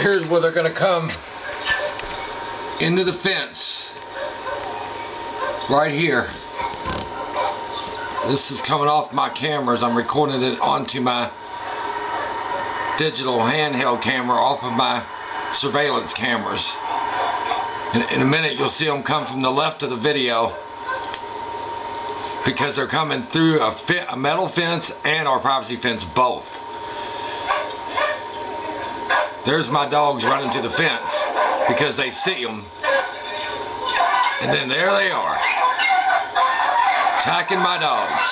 Here's where they're gonna come into the fence. Right here. This is coming off my cameras. I'm recording it onto my digital handheld camera off of my surveillance cameras. In a minute you'll see them come from the left of the video because they're coming through a metal fence and our privacy fence both. There's my dogs running to the fence because they see them. And then there they are, attacking my dogs.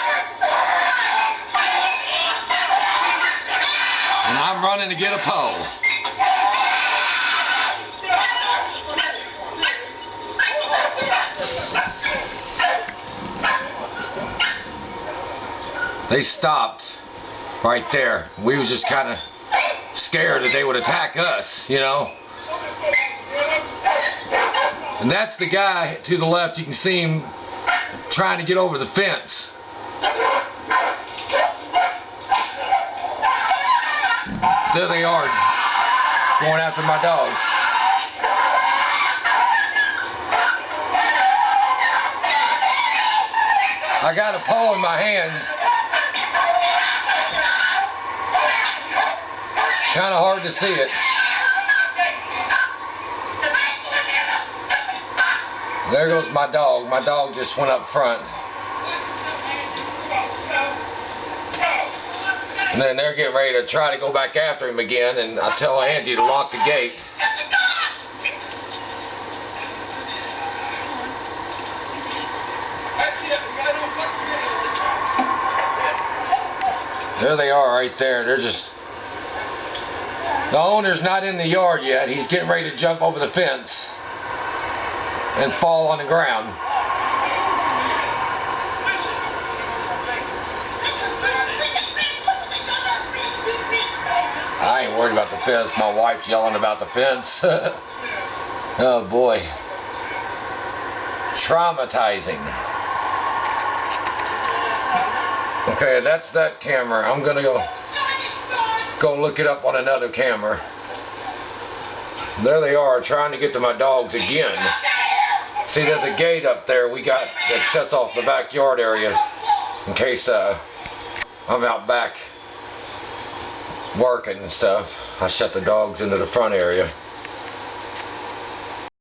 And I'm running to get a pole. They stopped right there. We was just kind of scared that they would attack us, you know. And that's the guy to the left. You can see him trying to get over the fence. There they are, going after my dogs. I got a pole in my hand. It's kind of hard to see it. There goes my dog. My dog just went up front. And then they're getting ready to try to go back after him again, and I tell Angie to lock the gate. There they are right there. They're just... The owner's not in the yard yet. He's getting ready to jump over the fence and fall on the ground. I ain't worried about the fence. My wife's yelling about the fence. Oh boy. Traumatizing. Okay, that's that camera. I'm gonna go look it up on another camera. There they are, trying to get to my dogs again. See, there's a gate up there we got that shuts off the backyard area in case I'm out back working and stuff. I shut the dogs into the front area.